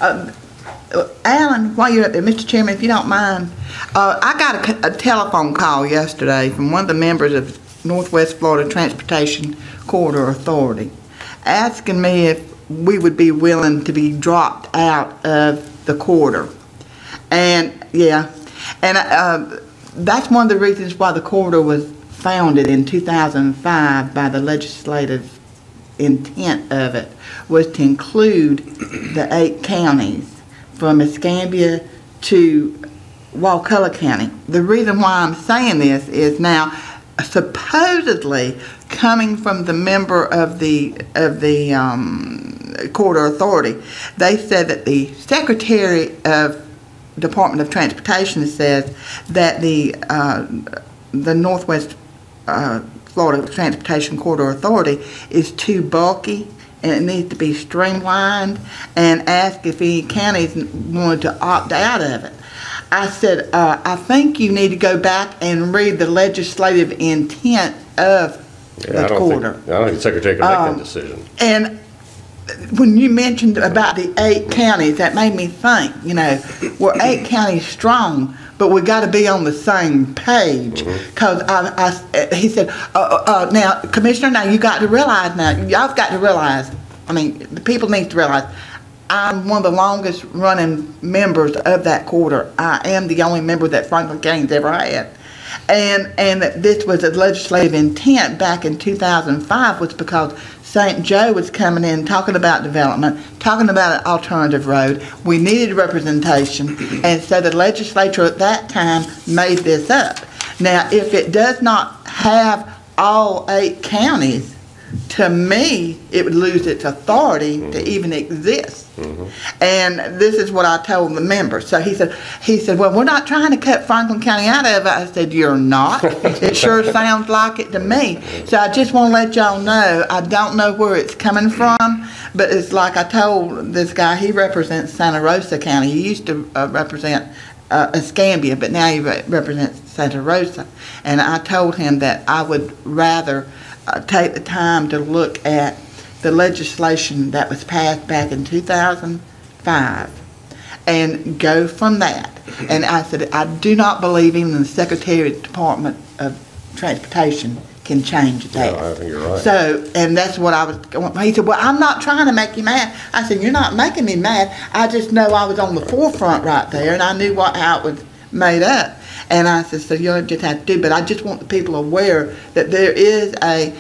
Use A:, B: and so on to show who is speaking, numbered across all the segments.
A: Alan, while you're up there, Mr. Chairman, if you don't mind, I got a telephone call yesterday from one of the members of Northwest Florida Transportation Corridor Authority asking me if we would be willing to be dropped out of the corridor. And that's one of the reasons why the corridor was founded in 2005 by the legislative intent of it was to include the 8 counties from Escambia to Wakulla County. The reason why I'm saying this is now supposedly coming from the member of the Corridor Authority, they said that the Secretary of Department of Transportation says that the Northwest Florida Transportation Corridor Authority is too bulky and it needs to be streamlined, and asked if any counties wanted to opt out of it. I said, I think you need to go back and read the legislative intent of the corridor.
B: I don't think the Secretary can make that decision.
A: And when you mentioned about the 8 counties, that made me think, we're 8 counties strong, but we got to be on the same page. Because he said, now, Commissioner, now you got to realize now, y'all got to realize, the people need to realize, I'm one of the longest running members of that corridor. I am the only member that Franklin County's ever had. And this was a legislative intent back in 2005 was because St. Joe was coming in talking about development, talking about an alternative road. We needed representation, and so the legislature at that time made this up. Now, if it does not have all 8 counties, to me, it would lose its authority to even exist. And this is what I told the member. So he said, well, we're not trying to cut Franklin County out of it. I said, you're not. It sure sounds like it to me. So I just want to let y'all know, I don't know where it's coming from, but it's like I told this guy, he represents Santa Rosa County. He used to represent Escambia, but now he represents Santa Rosa. And I told him that I would rather take the time to look at the legislation that was passed back in 2005 and go from that. And I said, I do not believe even the Secretary of the Department of Transportation can change that.
B: No, I think you're right.
A: So, and that's what I was going. He said, well, I'm not trying to make you mad. I said, you're not making me mad. I just know I was on the forefront right there, and I knew how it was made up. And I said, so you'll just have to do, but I just want the people aware that there is a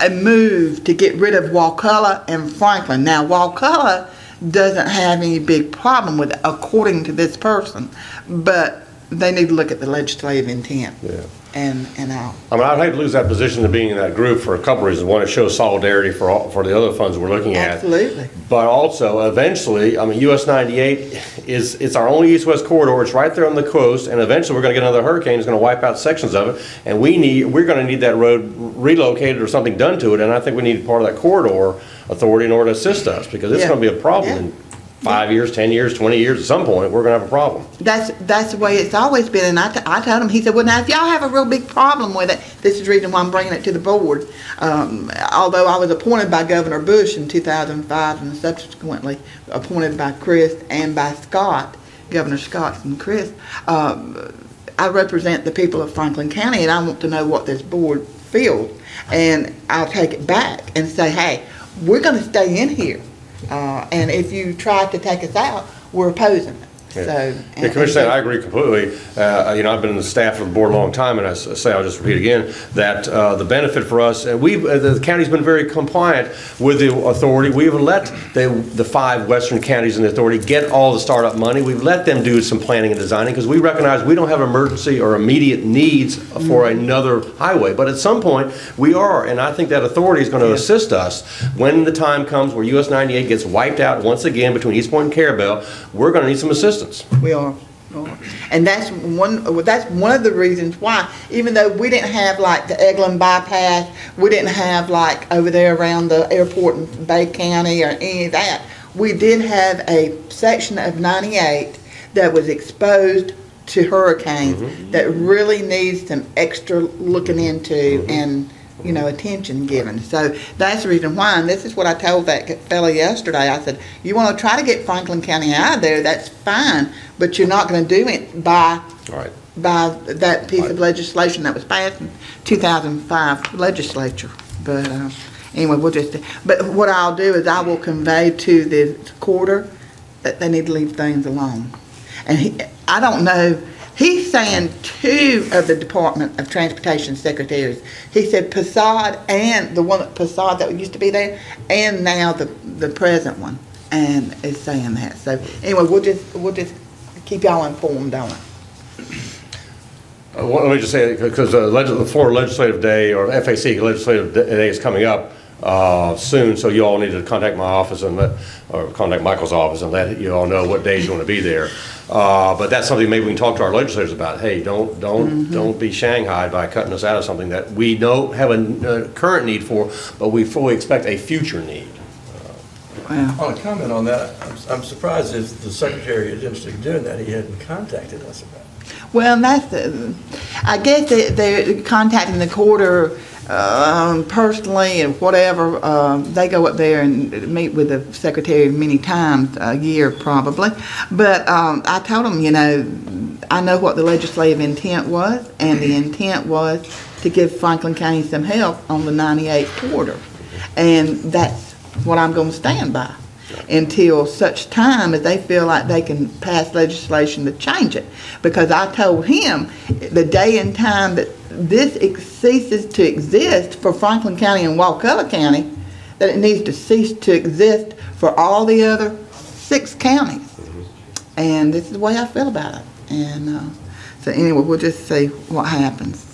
A: move to get rid of Wakulla and Franklin. Now, Wakulla doesn't have any big problem with it, according to this person, but they need to look at the legislative intent.
B: Yeah.
A: And
B: I'd hate to lose that position of being in that group for a couple of reasons. One, it shows solidarity for the other funds we're looking at.
A: Absolutely.
B: But also, eventually, US 98 it's our only east-west corridor. It's right there on the coast, and eventually we're going to get another hurricane. It's going to wipe out sections of it, and we're going to need that road relocated or something done to it. And I think we need part of that corridor authority in order to assist us, because it's going to be a problem. In 5 years, 10 years, 20 years, at some point, we're going to have a problem.
A: That's the way it's always been. And I told him, he said, well, now, if y'all have a real big problem with it, this is the reason why I'm bringing it to the board. Although I was appointed by Governor Bush in 2005 and subsequently appointed by Chris and by Scott, Governor Scott and Chris, I represent the people of Franklin County, and I want to know what this board feels. And I'll take it back and say, hey, we're going to stay in here. And if you try to take us out, we're opposing it.
B: Yeah. So, Commissioner, I agree completely. I've been in the staff of the board a long time, and I say, I'll just repeat again, that the benefit for us, the county's been very compliant with the authority. We've let the 5 western counties in the authority get all the startup money. We've let them do some planning and designing, because we recognize we don't have emergency or immediate needs for another highway. But at some point, we are, and I think that authority is going to assist us when the time comes where US 98 gets wiped out once again between East Point and Carabel. We're going to need some assistance.
A: We are. And that's one of the reasons why, even though we didn't have like the Eglin bypass, we didn't have like over there around the airport in Bay County or any of that, we did have a section of 98 that was exposed to hurricanes that really needs some extra looking into, and attention given. So that's the reason why, and this is what I told that fella yesterday. I said, you want to try to get Franklin County out of there, that's fine, but you're not going to do it by that piece of legislation that was passed in 2005 legislature. But anyway, but what I'll do is I will convey to the quarter that they need to leave things alone. And I don't know, he's saying 2 of the Department of Transportation secretaries. He said Passad and the one at Passad that used to be there, and now the present one, and is saying that. So anyway, we'll just keep y'all informed on it.
B: Let me just say, because the Florida Legislative Day, or FAC Legislative Day, is coming up soon, so you all need to contact my office or contact Michael's office and let you all know what days you want to be there. But that's something maybe we can talk to our legislators about. Hey, don't be shanghaied by cutting us out of something that we don't have a current need for, but we fully expect a future need.
C: On a comment on that, I'm surprised if the Secretary is interested in doing that, he hadn't contacted us about it.
A: Well, I guess they're contacting the quarter personally and whatever. They go up there and meet with the secretary many times a year probably. But I told them, I know what the legislative intent was, and the intent was to give Franklin County some help on the 98 quarter. And that's what I'm going to stand by until such time as they feel like they can pass legislation to change it. Because I told him the day and time that this ceases to exist for Franklin County and Wakulla County, that it needs to cease to exist for all the other 6 counties. And this is the way I feel about it. And so anyway, we'll just see what happens.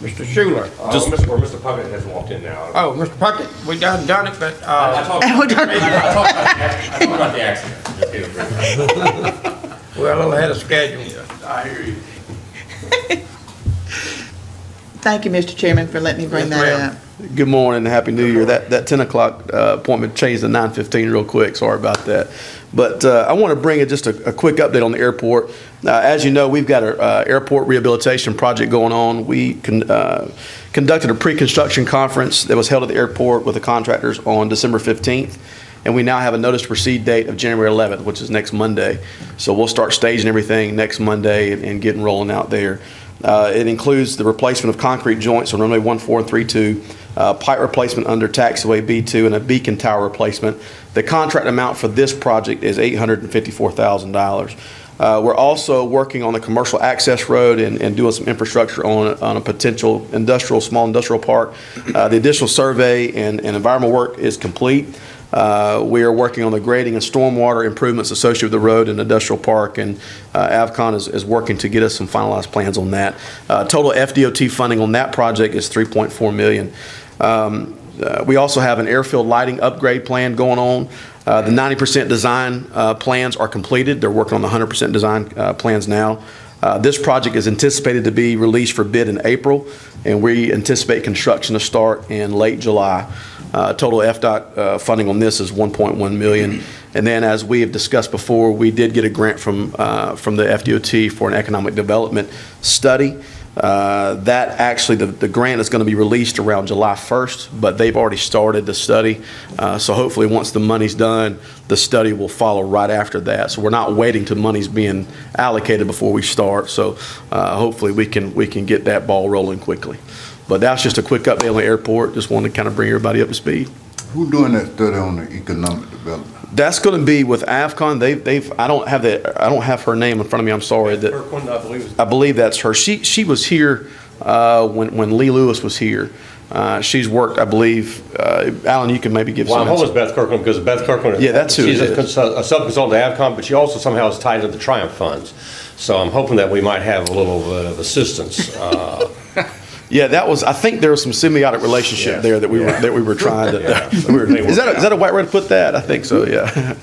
D: Mr. Schuler.
B: Mr. Puckett has walked in now.
D: Oh, Mr. Puckett, we done it, but
B: I talked about the accident.
D: we're a little ahead of schedule.
B: I hear you.
A: Thank you, Mr. Chairman, for letting me bring that up.
E: Good morning and Happy New Year. That 10 o'clock appointment changed to 9:15 real quick. Sorry about that. But I want to bring just a quick update on the airport. As you know, we've got an airport rehabilitation project going on. We conducted a pre-construction conference that was held at the airport with the contractors on December 15th. And we now have a notice to proceed date of January 11th, which is next Monday. So we'll start staging everything next Monday and getting rolling out there. It includes the replacement of concrete joints on runway 14 and 32, pipe replacement under taxiway B2, and a beacon tower replacement. The contract amount for this project is $854,000. We're also working on the commercial access road and doing some infrastructure on a potential small industrial park. The additional survey and environmental work is complete. We are working on the grading and stormwater improvements associated with the road and industrial park, and Avcon is working to get us some finalized plans on that. Total FDOT funding on that project is $3.4 million. We also have an airfield lighting upgrade plan going on. The 90% design plans are completed. They're working on the 100% design plans now. This project is anticipated to be released for bid in April, and we anticipate construction to start in late July. Total FDOT funding on this is $1.1 million. And then, as we have discussed before, we did get a grant from the FDOT for an economic development study. That actually, the grant is going to be released around July 1st, but they've already started the study. So hopefully once the money's done, the study will follow right after that. So we're not waiting till money's being allocated before we start. So hopefully we can get that ball rolling quickly. But that's just a quick update on the airport. Just wanted to kind of bring everybody up to speed.
F: Who's doing that study on the economic development?
E: That's going to be with Avcon. I don't have her name in front of me. I'm sorry.
B: Kirkland, I believe.
E: I believe that's her. She was here when Lee Lewis was here. She's worked, I believe. Alan, you can maybe give some.
B: Well, I'm home with Beth Kirkland because Beth Kirkland.
E: Yeah, that's who.
B: She's a sub-consultant to Avcon, but she also somehow is tied to the Triumph funds. So I'm hoping that we might have a little bit of assistance.
E: Yeah, that was. I think there was some symbiotic relationship there that we were trying to. Is that a white way to put that? I think so. Yeah.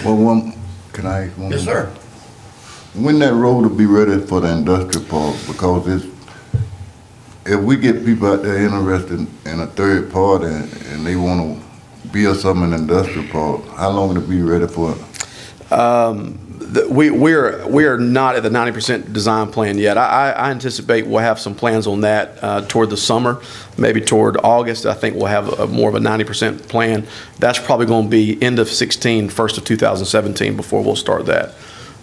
F: Well, can I ask one?
C: Yes, sir.
F: When that road will be ready for the industrial park? Because if we get people out there interested in a third party and they want to build something in the industrial park, how long will it be ready for?
E: We are not at the 90% design plan yet. I anticipate we'll have some plans on that toward the summer, maybe toward August. I think we'll have more of a 90% plan. That's probably going to be end of 16, first of 2017 before we'll start that.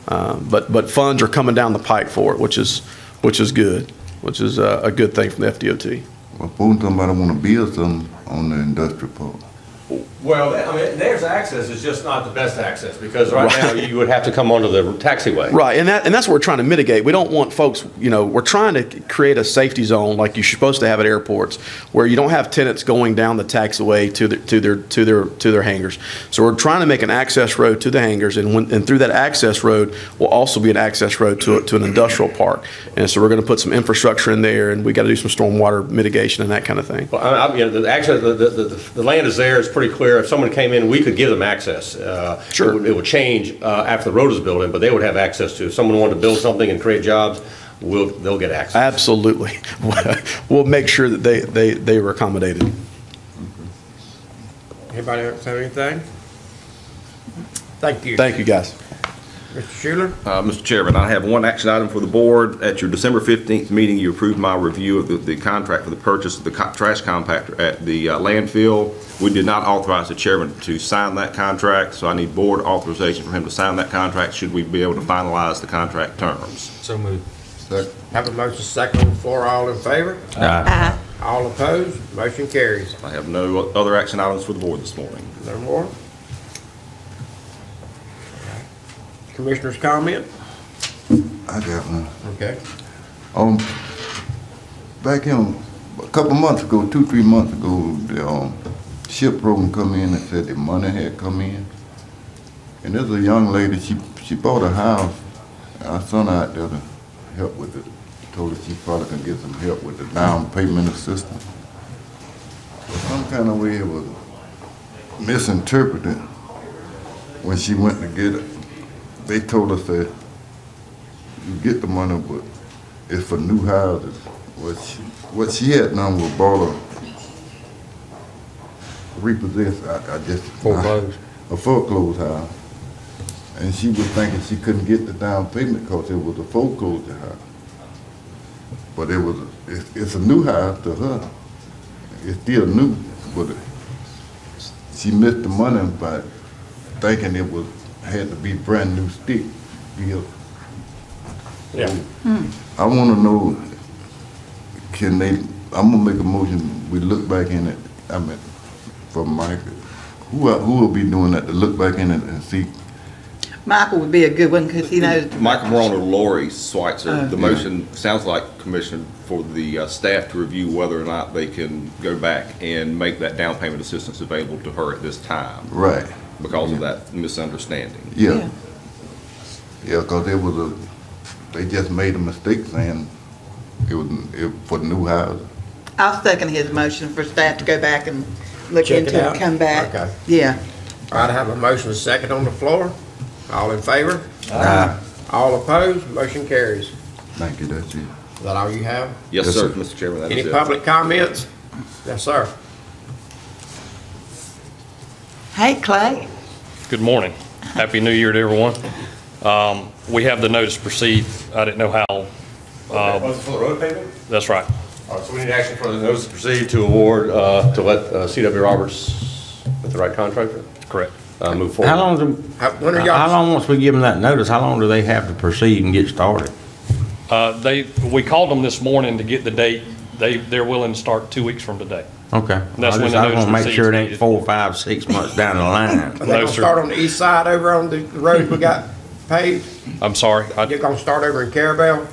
E: But funds are coming down the pike for it, which is good, which is a good thing from the FDOT.
F: Well, suppose somebody want to build something on the industrial park.
B: Well, I mean, there's access, it's just not the best access, because right now you would have to come onto the taxiway.
E: Right, and that's what we're trying to mitigate. We don't want folks, we're trying to create a safety zone like you're supposed to have at airports, where you don't have tenants going down the taxiway to their hangars. So we're trying to make an access road to the hangars, and through that access road will also be an access road to an industrial park. And so we're going to put some infrastructure in there, and we got to do some stormwater mitigation and that kind of thing.
B: Well, the land is there, it's pretty clear. If someone came in, we could give them access.
E: Sure.
B: It would change after the road is built in, but they would have access to. If someone wanted to build something and create jobs, they'll get access.
E: Absolutely. We'll make sure that they were accommodated.
D: Anybody else have anything? Thank you.
E: Thank you, guys.
D: Mr. Schuler?
G: Mr. Chairman, I have one action item for the board. At your December 15th meeting, you approved my review of the contract for the purchase of the trash compactor at the landfill. We did not authorize the chairman to sign that contract, so I need board authorization for him to sign that contract should we be able to finalize the contract terms.
D: So moved.
F: Second.
D: Have a motion second on the floor. All in favor?
H: Aye.
D: All opposed? Motion carries.
G: I have no other action items for the board this morning.
D: No more? Commissioner's comment?
F: I got one.
D: Okay.
F: Back in a couple months ago, 2-3 months ago, the ship program come in and said the money had come in. And there's a young lady, she bought a house. Our son out there to help with it. Told her she probably can get some help with the down payment assistance. But some kind of way it was misinterpreted when she went to get it. They told us that you get the money, but it's for new houses. What she had done was bought repossessed, I guess.
D: Foreclosed.
F: A foreclosed house. And she was thinking she couldn't get the down payment because it was a foreclosed house. But it's a new house to her. It's still new, but she missed the money by thinking it had to be brand new stick built.
D: Yeah.
F: I want to know, I'm gonna make a motion, we look back in it, for Mike, who will be doing that, to look back in it and see?
A: Michael would be a good one, because he knows.
G: Michael Morone or Lori Schweitzer. The
F: Yeah.
G: motion sounds like, Commissioner, for the staff to review whether or not they can go back and make that down payment assistance available to her at this time.
F: Right.
G: Because of that misunderstanding.
F: Yeah. Yeah, because they just made a mistake saying it was for the new house.
A: I'll second his motion for staff to go back and look
D: Check it
A: into it
D: out.
A: and come back.
D: Okay.
A: Yeah.
D: All right, I have a motion second on the floor. All in favor? Aye. All opposed? Motion carries.
F: Thank you, that's it.
D: Is that all you have?
G: Yes,
F: Yes,
G: sir,
F: sir.
G: Mr. Chairman, that
D: Any
G: is it.
D: public comments? Yes, sir.
A: Hey, Clay.
H: Good morning. Happy New Year to everyone. We have the notice to proceed. I didn't know how,
B: Was it for the road paving?
H: that's right.
B: All right, so we need action for the notice to proceed to award, to let C.W. Roberts, with the right contractor,
H: Correct.
B: move forward.
I: How long,
D: When are y'all?
I: how long, once we give them that notice, how long do they have to proceed and get started?
H: We called them this morning to get the date. They're willing to start 2 weeks from today.
I: Okay.
H: That's when the
I: I
H: notice
I: want to make
H: proceeds
I: sure it
H: needed.
I: ain't 4, 5, 6 months down the line.
D: Are they
H: No,
D: gonna
H: sir.
D: start on the east side over on the road we got paved?
H: I'm sorry.
D: You're gonna start over in Carabel?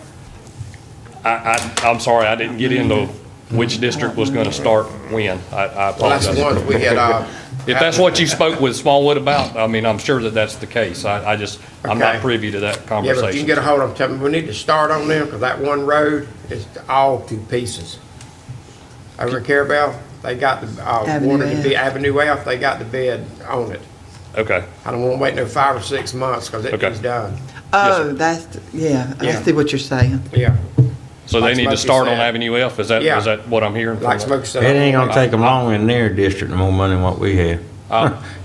H: I'm sorry, I didn't get into which district was going to start when. I
D: Well, that's the
H: apologize.
D: ones we had,
H: If that's what you spoke with Smallwood about, I mean, I'm sure that that's the case. I'm
D: Okay.
H: not privy to that
D: yeah, but if you
H: conversation.
D: can get a hold of them, tell them we need to start on them, because that one road is all to pieces. Over in Carabel, they got the,
A: Avenue
D: wanted to be
A: F.
D: Avenue F, they got the bed on it.
H: Okay,
D: I don't wanna wait no 5 or 6 months, because it
H: Okay.
D: is done.
A: Oh, yeah,
D: Yeah.
A: I see what you're saying.
D: Yeah,
H: so they
D: Like
H: need to
D: Smokey
H: start on
D: said.
H: Avenue F? Is
D: Yeah.
H: that what I'm hearing?
D: like
H: from-
D: Smoke said.
I: It ain't gonna take them long in their district, no more money than what we have.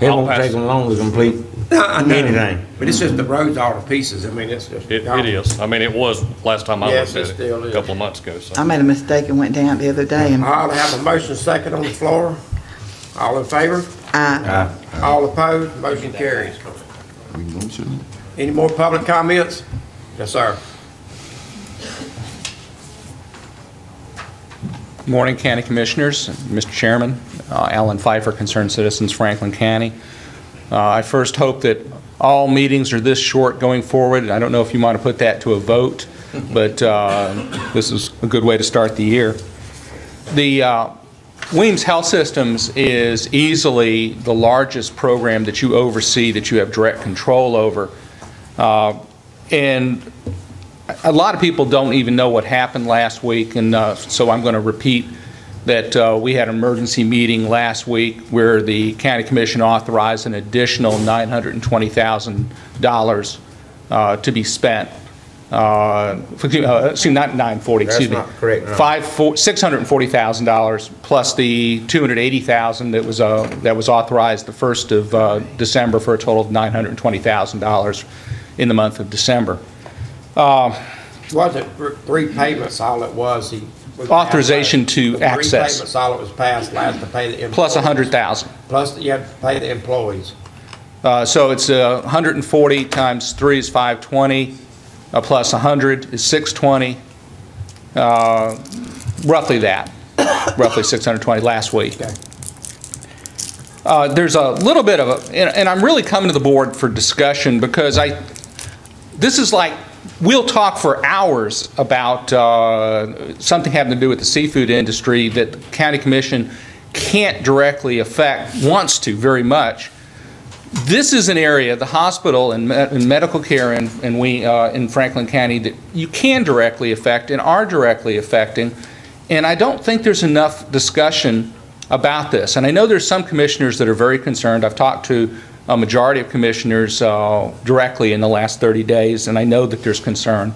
I: It won't take them long to complete
D: I know.
I: anything.
D: But it's just the road's all to pieces. I mean, it's just.
H: It is. I mean, it was last time I
D: Yes,
H: looked
D: it
H: at
D: still
H: it,
D: is.
H: a couple of months ago, so.
A: I made a mistake and went down the other day and
D: I'll have a motion second on the floor. All in favor?
A: I,
D: All opposed? Motion carries.
F: We motion.
D: Any more public comments? Yes, sir.
J: Morning, County Commissioners, Mr. Chairman, Alan Pfeiffer, Concerned Citizens, Franklin County. I first hope that all meetings are this short going forward. I don't know if you want to put that to a vote, but this is a good way to start the year. The Weems Health Systems is easily the largest program that you oversee, that you have direct control over. And a lot of people don't even know what happened last week, and so I'm going to repeat that we had an emergency meeting last week where the County Commission authorized an additional $920,000 to be spent. Excuse me, not 940. Excuse me.
D: That's not correct. No.
J: $640,000 plus the $280,000 that was authorized the 1st of December for a total of $920,000 in the month of December.
D: Was it three payments, all it was?
J: Authorization to
D: Three
J: access.
D: payments, all it was passed last to pay the employees.
J: Plus 100,000.
D: Plus you had to pay the employees.
J: So it's 140 times 3 is 520, plus 100 is 620, roughly that, roughly 620 last week.
D: Okay.
J: There's a little bit of a, and I'm really coming to the board for discussion because this is like, we'll talk for hours about something having to do with the seafood industry that the County Commission can't directly affect, wants to very much. This is an area, the hospital and medical care in Franklin County, that you can directly affect and are directly affecting, and I don't think there's enough discussion about this. And I know there's some commissioners that are very concerned. I've talked to a majority of commissioners directly in the last 30 days, and I know that there's concern.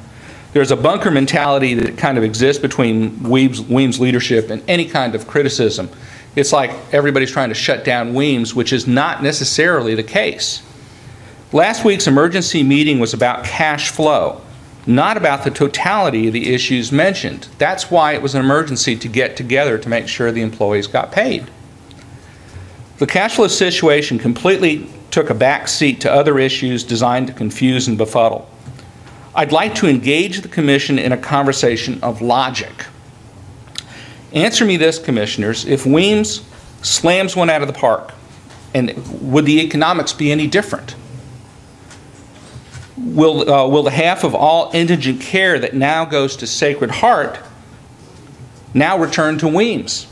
J: There's a bunker mentality that kind of exists between Weems leadership and any kind of criticism. It's like everybody's trying to shut down Weems, which is not necessarily the case. Last week's emergency meeting was about cash flow, not about the totality of the issues mentioned. That's why it was an emergency to get together to make sure the employees got paid. The cash flow situation completely took a back seat to other issues designed to confuse and befuddle. I'd like to engage the Commission in a conversation of logic. Answer me this, Commissioners, if Weems slams one out of the park, and would the economics be any different? Will the half of all indigent care that now goes to Sacred Heart now return to Weems?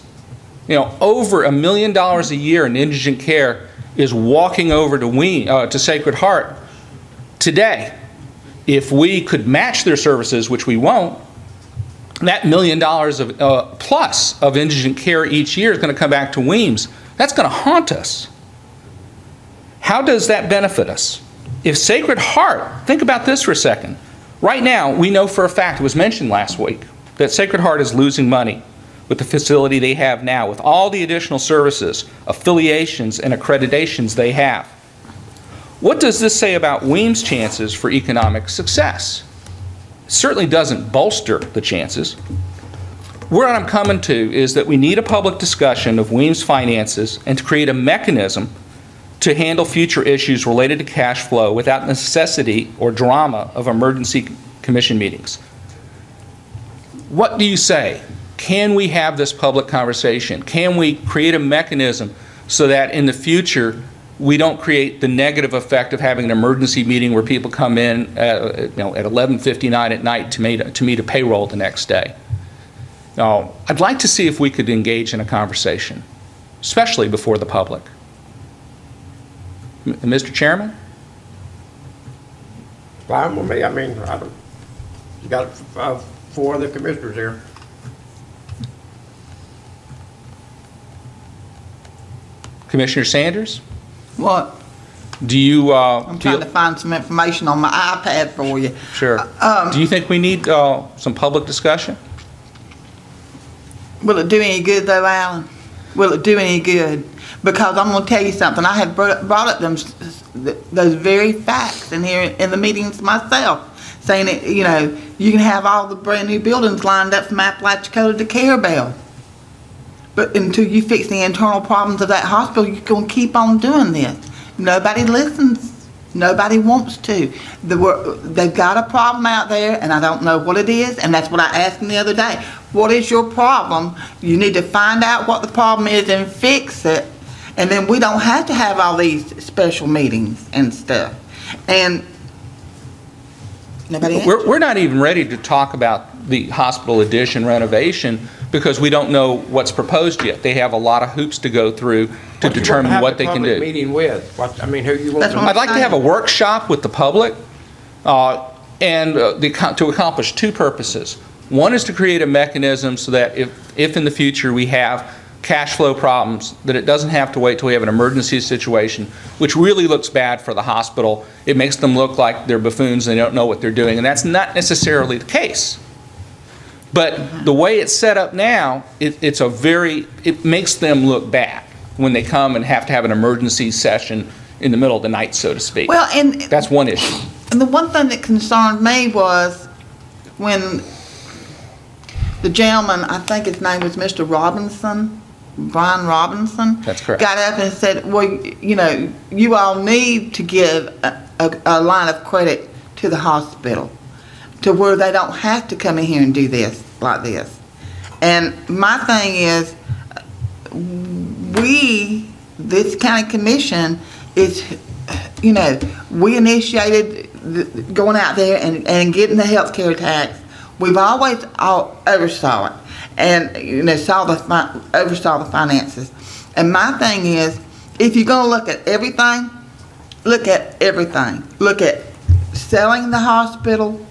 J: You know, over $1 million a year in indigent care is walking over to Sacred Heart today. If we could match their services, which we won't, that $1 million of plus of indigent care each year is going to come back to Weems. That's going to haunt us. How does that benefit us? If Sacred Heart, think about this for a second. Right now, we know for a fact, it was mentioned last week, that Sacred Heart is losing money with the facility they have now, with all the additional services, affiliations, and accreditations they have. What does this say about Weems' chances for economic success? It certainly doesn't bolster the chances. Where I'm coming to is that we need a public discussion of Weems' finances and to create a mechanism to handle future issues related to cash flow without necessity or drama of emergency commission meetings. What do you say? Can we have this public conversation? Can we create a mechanism so that in the future we don't create the negative effect of having an emergency meeting where people come in at 11:59 at night to meet a payroll the next day? I'd like to see if we could engage in a conversation, especially before the public. Mr. Chairman?
D: Fine with me. I mean, you got 4 other commissioners here.
J: Commissioner Sanders?
A: what?
J: Do you...
A: I'm trying to find some information on my iPad for you.
J: Sure. Do you think we need some public discussion?
A: Will it do any good though, Alan? will it do any good? Because I'm going to tell you something. I have brought up those very facts in here in the meetings myself, saying that, you know, you can have all the brand new buildings lined up from Apalachicola to Carabel. But until you fix the internal problems of that hospital, you're going to keep on doing this. Nobody listens. Nobody wants to. They've got a problem out there, and I don't know what it is, and that's what I asked them the other day. What is your problem? You need to find out what the problem is and fix it, and then we don't have to have all these special meetings and stuff. And nobody answered.
J: We're not even ready to talk about the hospital addition renovation because we don't know what's proposed yet. They have a lot of hoops to go through to determine what they can do.
D: Meeting with? What, I mean, who you want?
J: I'd like to have a workshop with the public and to accomplish two purposes. One is to create a mechanism so that if in the future we have cash flow problems, that it doesn't have to wait till we have an emergency situation, which really looks bad for the hospital. It makes them look like they're buffoons and they don't know what they're doing, and that's not necessarily the case. But the way it's set up now, it makes them look bad when they come and have to have an emergency session in the middle of the night, so to speak.
A: Well, and
J: that's one issue.
A: And the one thing that concerned me was when the gentleman, I think his name was Mr. Robinson, Brian Robinson.
J: That's correct.
A: Got up and said, well, you know, you all need to give a line of credit to the hospital to where they don't have to come in here and do this like this. And my thing is, this county commission is, you know, we initiated going out there and getting the health care tax. We've always oversaw it and, you know, oversaw the finances. And my thing is, if you're going to look at everything, look at everything. Look at selling the hospital,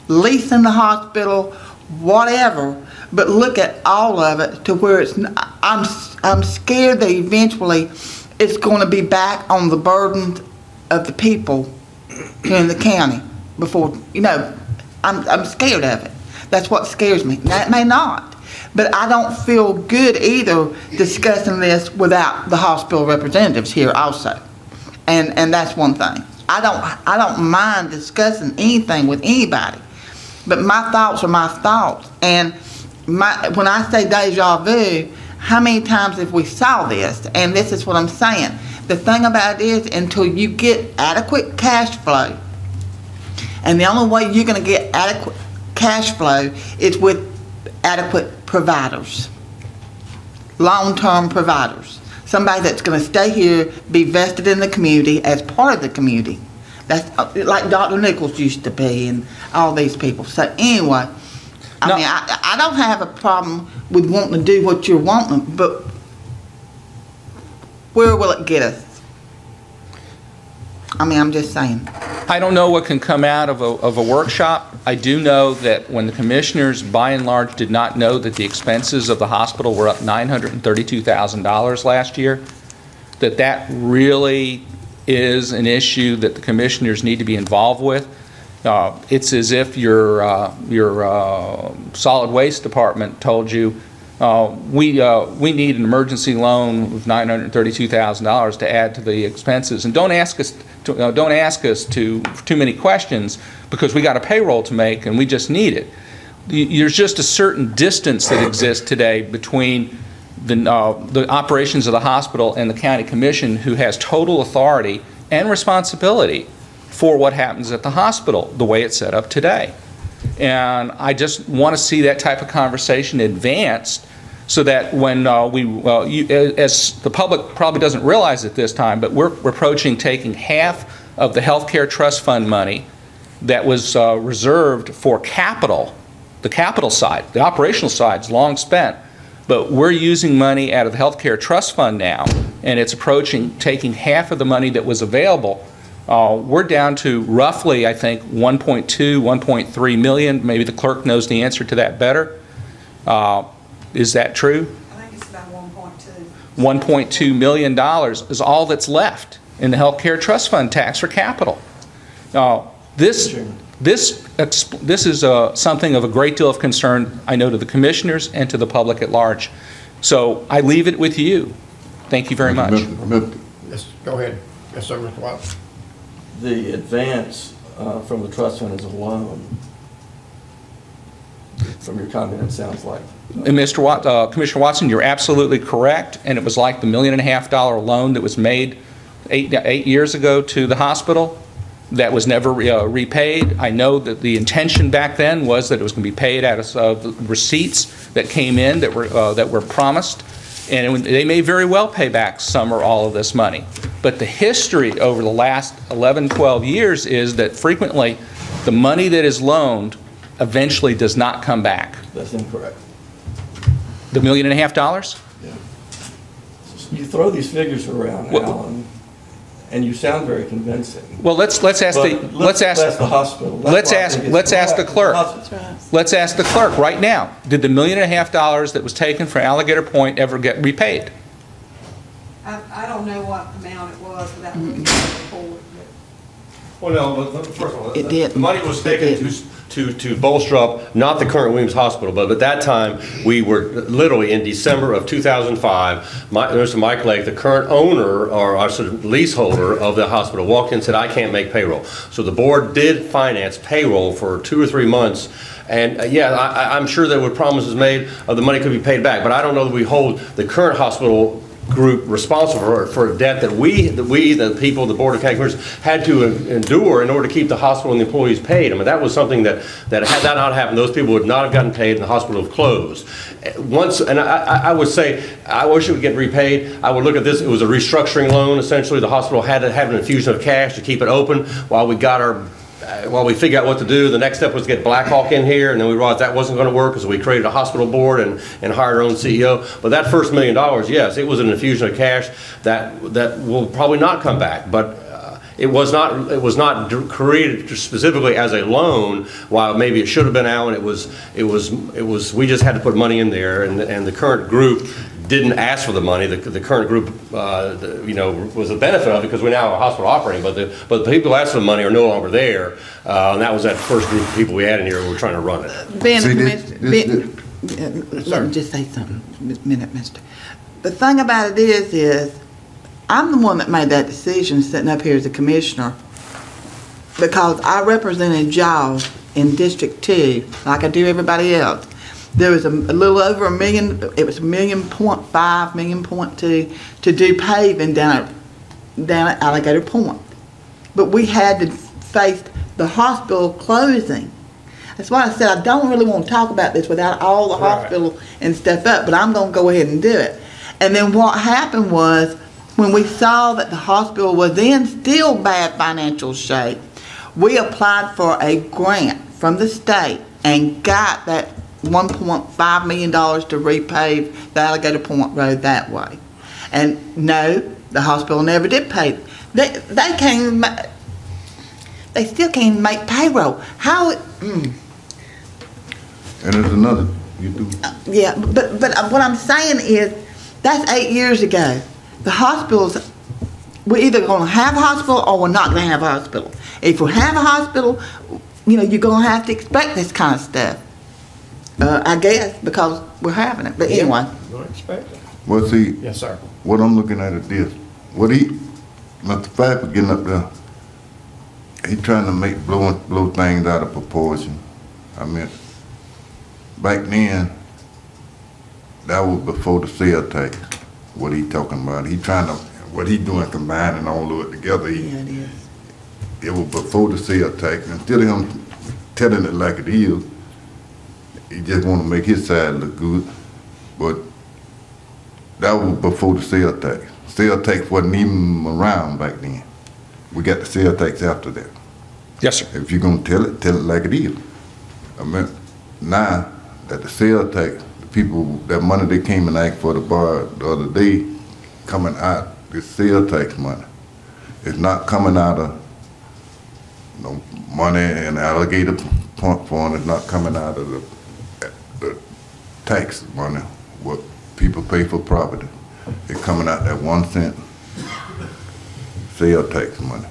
A: leasing the hospital, whatever, but look at all of it to where it's, I'm scared that eventually it's going to be back on the burden of the people here in the county before, you know, I'm scared of it. That's what scares me. Now, it may not, but I don't feel good either discussing this without the hospital representatives here also. And that's one thing. I don't mind discussing anything with anybody, but my thoughts are my thoughts. And when I say deja vu, how many times have we saw this? And this is what I'm saying. The thing about it is, until you get adequate cash flow, and the only way you're going to get adequate cash flow is with adequate providers, long-term providers. Somebody that's going to stay here, be vested in the community as part of the community. That's like Dr. Nichols used to be and all these people. So anyway, I mean, I don't have a problem with wanting to do what you're wanting, but where will it get us? I mean, I'm just saying.
J: I don't know what can come out of a workshop. I do know that when the commissioners, by and large, did not know that the expenses of the hospital were up $932,000 last year, that really is an issue that the commissioners need to be involved with. It's as if your solid waste department told you, we need an emergency loan of $932,000 to add to the expenses, and don't ask us too many questions because we got a payroll to make and we just need it. There's just a certain distance that exists today between the operations of the hospital and the county commission, who has total authority and responsibility for what happens at the hospital the way it's set up today. And I just want to see that type of conversation advanced so that when as the public probably doesn't realize at this time, but we're approaching taking half of the healthcare trust fund money that was reserved for capital, the capital side. The operational side's long spent, but we're using money out of the healthcare trust fund now, and it's approaching taking half of the money that was available. We're down to roughly, I think, 1.2, 1.3 million. Maybe the clerk knows the answer to that better. Is that true?
K: I think it's about 1.2.
J: $1.2 million is all that's left in the healthcare trust fund tax for capital. This is something of a great deal of concern, I know, to the commissioners and to the public at large. So I leave it with you. Thank you very much.
D: Yes, go ahead. Yes, sir, Mr. Watts.
C: The advance from the trust fund is a loan. From your comment, it sounds like.
J: And Commissioner Watson, you're absolutely correct, and it was like the $1.5 million loan that was made eight years ago to the hospital that was never repaid. I know that the intention back then was that it was going to be paid out of receipts that came in that were promised, and they may very well pay back some or all of this money. But the history over the last 11, 12 years is that frequently the money that is loaned eventually does not come back.
C: That's incorrect.
J: The $1.5 million?
C: You throw these figures around, Alan, and you sound very convincing.
J: Well, let's ask
C: the hospital.
J: Let's ask the clerk. Let's ask the clerk right now. Did the $1.5 million that was taken from Alligator Point ever get repaid?
K: I don't know what amount it was without looking at the report.
B: Well, no, but first of all,
A: It did.
B: the money was taken to bolster up, not the current Williams Hospital, but at that time, we were literally in December of 2005, Mr. Mike Lake, the current owner, or I said leaseholder of the hospital, walked in and said, I can't make payroll. So the board did finance payroll for 2 or 3 months. And yeah, I'm sure there were promises made of the money could be paid back, but I don't know that we hold the current hospital group responsible for a debt that we, the people, the Board of County Commissioners, had to endure in order to keep the hospital and the employees paid. I mean, that was something that had that not happened, those people would not have gotten paid and the hospital would have closed. Once, and I would say, I wish it would get repaid. I would look at this, it was a restructuring loan, essentially. The hospital had to have an infusion of cash to keep it open while we got our while we figured out what to do. The next step was to get Blackhawk in here, and then we realized that wasn't going to work, so we created a hospital board and hired our own CEO. But that first $1 million, yes, it was an infusion of cash that will probably not come back. But it was not created specifically as a loan, while maybe it should have been, Alan. It was we just had to put money in there, and the current group didn't ask for the money. The current group, was a benefit of it because we now have a hospital operating. But the people who asked for the money are no longer there, and that was that first group of people we had in here who were trying to run it.
A: Let me just say something, minute, mister. The thing about it is I'm the one that made that decision sitting up here as a commissioner, because I represented y'all in District 2 like I do everybody else. There was a little over $1 million, it was $1.5 million, $1.2 million to do paving down at Alligator Point. But we had to face the hospital closing. That's why I said I don't really want to talk about this without all the hospital and stuff up, but I'm going to go ahead and do it. And then what happened was, when we saw that the hospital was in still bad financial shape, we applied for a grant from the state and got that $1.5 million to repave the Alligator Point Road that way. And no, the hospital never did pay. They still can't make payroll. How?
F: And there's another, you do.
A: Yeah, but what I'm saying is, that's 8 years ago. The hospitals, we're either going to have a hospital or we're not going to have a hospital. If we have a hospital, you're going to have to expect this kind of stuff. I guess, because we're having it. But anyway.
D: You're expect it.
F: Well, see.
D: Yes, sir.
F: What I'm looking at is this. Mr. Pfeiffer getting up there, he trying to blow things out of proportion. I mean, back then, that was before the sales tax. What he talking about? He trying to, what he doing, combining all of it together. It was before the sales tax. Instead of him telling it like it is, he just want to make his side look good. But that was before the sales tax. Sales tax wasn't even around back then. We got the sales tax after that.
J: Yes, sir.
F: If you're going to tell it like it is. I mean, now that the sales tax, the people, that money they came and asked for the bar the other day, coming out, the sales tax money. It's not coming out of money in Alligator Point Fund. It's not coming out of the tax money, what people pay for property. It's coming out that 1 cent sales tax money.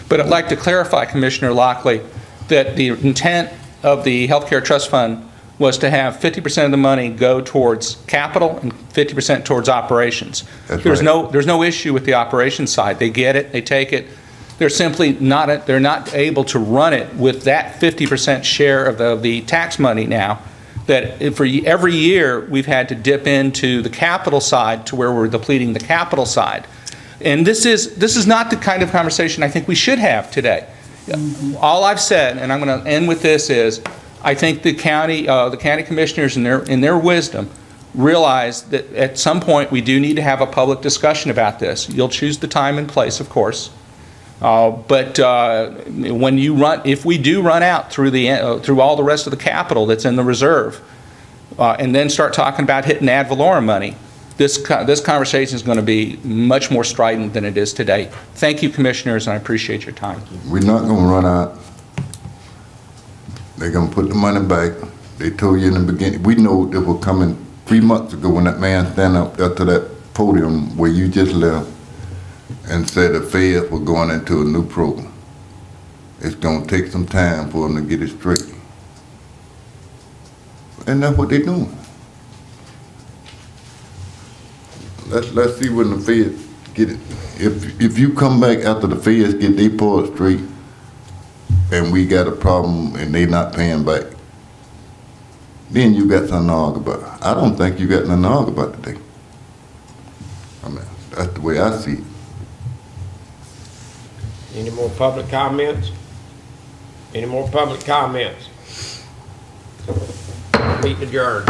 J: But I'd like to clarify, Commissioner Lockley, that the intent of the Healthcare Trust Fund was to have 50% of the money go towards capital and 50% towards operations. There's no issue with the operations side. They get it, they take it. They're simply not, they're not able to run it with that 50% share of the tax money now, that for every year we've had to dip into the capital side to where we're depleting the capital side. And this is not the kind of conversation I think we should have today. All I've said, and I'm going to end with this, is I think the county commissioners in their wisdom realize that at some point we do need to have a public discussion about this. You'll choose the time and place, of course. But when you run, if we do run out through through all the rest of the capital that's in the reserve, and then start talking about hitting ad valorem money, this conversation is going to be much more strident than it is today. Thank you, commissioners, and I appreciate your time.
F: We're not going to run out. They're going to put the money back. They told you in the beginning. We know it was coming 3 months ago when that man stand up to that podium where you just left and said the feds were going into a new program. It's going to take some time for them to get it straight. And that's what they're doing. Let's see when the feds get it. If you come back after the feds get their part straight and we got a problem and they not paying back, then you got something to argue about. I don't think you got nothing to argue about today. I mean, that's the way I see it.
D: Any more public comments? Any more public comments? Meeting adjourned.